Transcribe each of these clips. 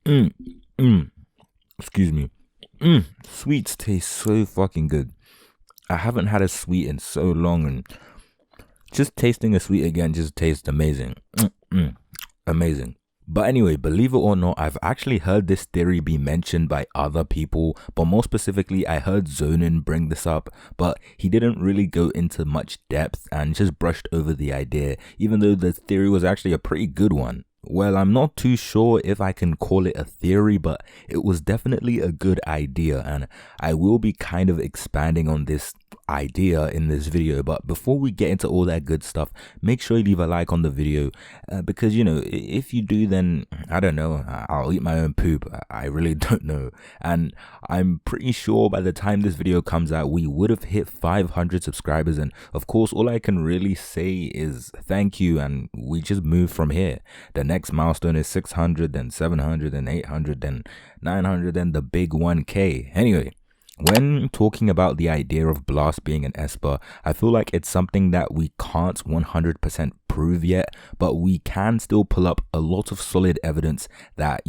Mm, mm, excuse me. Sweets taste so fucking good. I haven't had a sweet in so long, and just tasting a sweet again just tastes amazing. Amazing. But anyway, believe it or not, I've actually heard this theory be mentioned by other people, but more specifically, I heard Zonin bring this up, but he didn't really go into much depth and just brushed over the idea, even though the theory was actually a pretty good one. Well, I'm not too sure if I can call it a theory, but it was definitely a good idea, and I will be kind of expanding on this idea in this video. But before we get into all that good stuff, make sure you leave a like on the video, because if you do, then I don't know, I'll eat my own poop. I really don't know. And I'm pretty sure by the time this video comes out, we would have hit 500 subscribers, and of course all I can really say is thank you, and we just move from here. The next milestone is 600, then 700, then 800, then 900, then the big 1k. Anyway, when talking about the idea of Blast being an Esper, I feel like it's something that we can't 100% prove yet, but we can still pull up a lot of solid evidence that,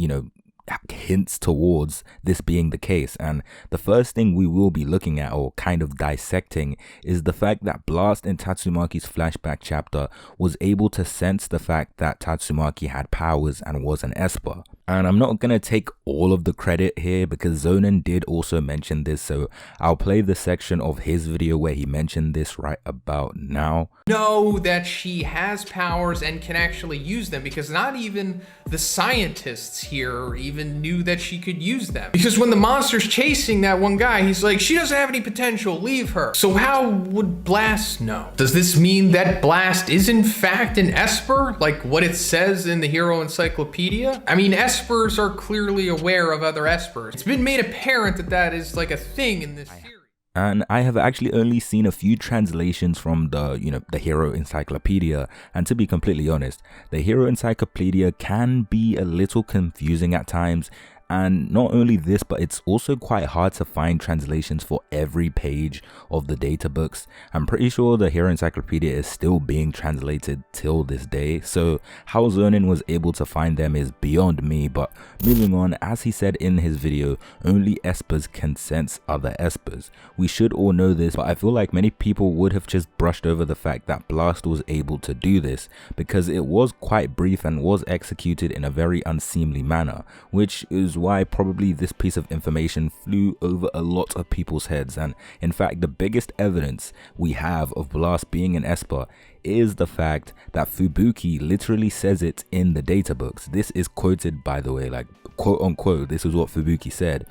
hints towards this being the case. And the first thing we will be looking at, or kind of dissecting, is the fact that Blast in Tatsumaki's flashback chapter was able to sense the fact that Tatsumaki had powers and was an Esper. And I'm not gonna take all of the credit here because Zonin did also mention this, so I'll play the section of his video where he mentioned this right about now. Know that she has powers and can actually use them, because not even the scientists here even knew that she could use them. Because when the monster's chasing that one guy, he's like, she doesn't have any potential, leave her. So how would Blast know? Does this mean that Blast is in fact an Esper, like what it says in the Hero Encyclopedia? I mean, Espers are clearly aware of other Espers. It's been made apparent that that is like a thing in this series. And I have actually only seen a few translations from the Hero Encyclopedia, and to be completely honest, the Hero Encyclopedia can be a little confusing at times. And not only this, but it's also quite hard to find translations for every page of the data books. I'm pretty sure the Hero Encyclopedia is still being translated till this day, so how Zonin was able to find them is beyond me. But moving on, as he said in his video, only Espers can sense other Espers. We should all know this, but I feel like many people would have just brushed over the fact that Blast was able to do this, because it was quite brief and was executed in a very unseemly manner, which is why probably this piece of information flew over a lot of people's heads. And in fact, the biggest evidence we have of Blast being an Esper is the fact that Fubuki literally says it in the data books. This is quoted, by the way, like quote unquote, this is what Fubuki said,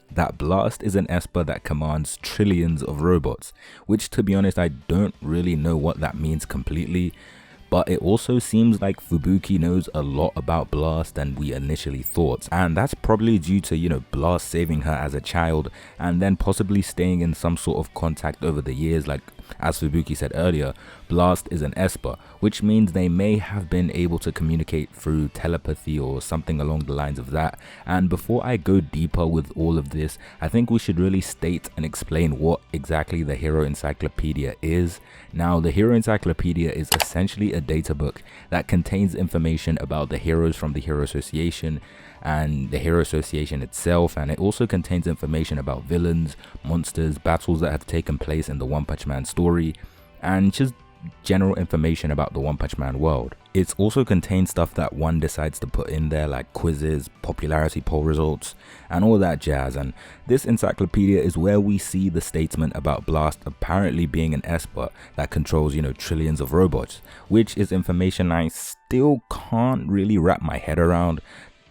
that Blast is an Esper that commands trillions of robots, which, to be honest, I don't really know what that means completely. But it also seems like Fubuki knows a lot about Blast than we initially thought, and that's probably due to, Blast saving her as a child and then possibly staying in some sort of contact over the years. Like as Fubuki said earlier, Blast is an Esper, which means they may have been able to communicate through telepathy or something along the lines of that. And before I go deeper with all of this, I think we should really state and explain what exactly the Hero Encyclopedia is. Now, the Hero Encyclopedia is essentially a data book that contains information about the heroes from the Hero Association and the Hero Association itself, and it also contains information about villains, monsters, battles that have taken place in the One Punch Man story, and just general information about the One Punch Man world. It also contains stuff that one decides to put in there, like quizzes, popularity poll results, and all that jazz. And this encyclopedia is where we see the statement about Blast apparently being an Esper that controls, trillions of robots, which is information I still can't really wrap my head around.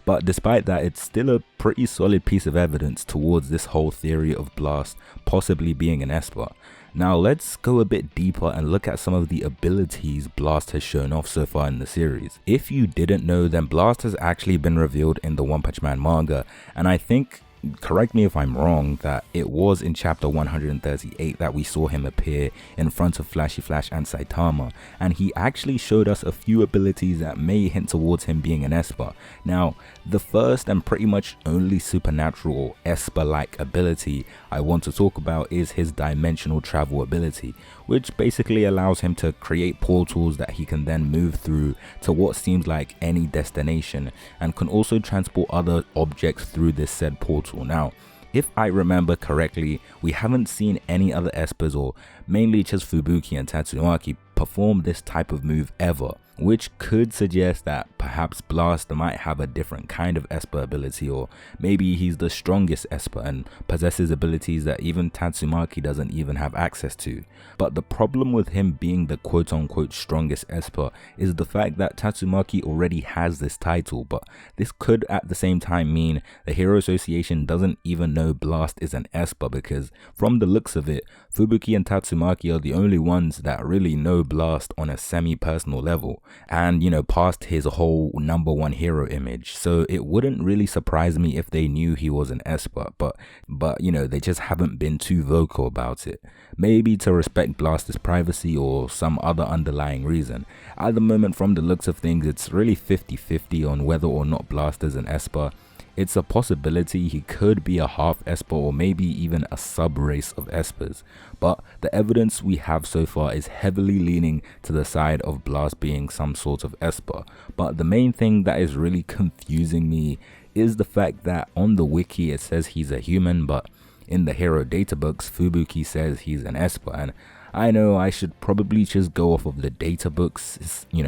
But despite that, it's still a pretty solid piece of evidence towards this whole theory of Blast possibly being an Esper. Now let's go a bit deeper and look at some of the abilities Blast has shown off so far in the series. If you didn't know, then Blast has actually been revealed in the One Punch Man manga, and I think correct me if I'm wrong, that it was in chapter 138 that we saw him appear in front of Flashy Flash and Saitama, and he actually showed us a few abilities that may hint towards him being an Esper. Now, the first and pretty much only supernatural Esper-like ability I want to talk about is his dimensional travel ability, which basically allows him to create portals that he can then move through to what seems like any destination, and can also transport other objects through this said portal. Now, if I remember correctly, we haven't seen any other Espers, or mainly just Fubuki and Tatsumaki, perform this type of move ever, which could suggest that perhaps Blast might have a different kind of Esper ability, or maybe he's the strongest Esper and possesses abilities that even Tatsumaki doesn't even have access to. But the problem with him being the quote-unquote strongest Esper is the fact that Tatsumaki already has this title, but this could at the same time mean the Hero Association doesn't even know Blast is an Esper, because from the looks of it, Fubuki and Tatsumaki are the only ones that really know Blast on a semi-personal level, and past his whole #1 hero image. So it wouldn't really surprise me if they knew he was an Esper, but they just haven't been too vocal about it. Maybe to respect Blast's privacy or some other underlying reason. At the moment, from the looks of things, it's really 50-50 on whether or not Blast is an Esper. It's a possibility he could be a half Esper, or maybe even a sub-race of Espers, but the evidence we have so far is heavily leaning to the side of Blast being some sort of Esper. But the main thing that is really confusing me is the fact that on the wiki it says he's a human, but in the hero data books Fubuki says he's an Esper. And I know I should probably just go off of the data books,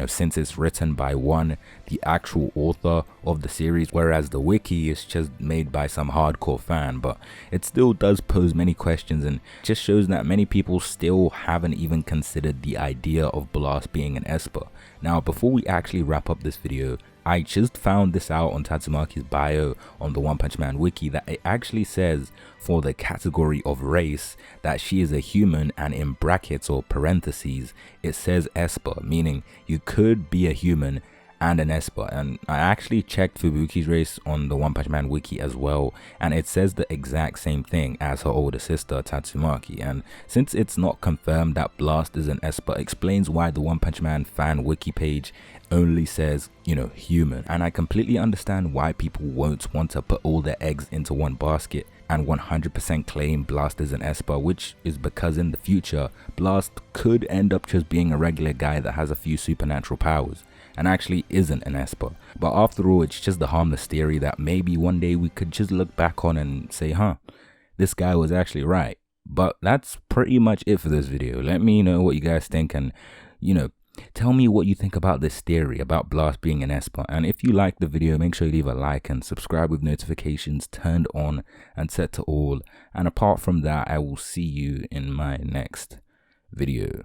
since it's written by the actual author of the series, whereas the wiki is just made by some hardcore fan. But it still does pose many questions, and just shows that many people still haven't even considered the idea of Blast being an Esper. Now, before we actually wrap up this video, I just found this out on Tatsumaki's bio on the One Punch Man wiki, that it actually says for the category of race that she is a human, and in brackets or parentheses it says Esper, meaning you could be a human and an Esper. And I actually checked Fubuki's race on the One Punch Man wiki as well, and it says the exact same thing as her older sister Tatsumaki. And since it's not confirmed that Blast is an Esper, explains why the One Punch Man fan wiki page only says human. And I completely understand why people won't want to put all their eggs into one basket and 100% claim Blast is an Esper, which is because in the future Blast could end up just being a regular guy that has a few supernatural powers and actually isn't an Esper. But after all, it's just the harmless theory that maybe one day we could just look back on and say, this guy was actually right. But that's pretty much it for this video. Let me know what you guys think, and tell me what you think about this theory about Blast being an Esper. And if you like the video, make sure you leave a like and subscribe with notifications turned on and set to all. And apart from that, I will see you in my next video.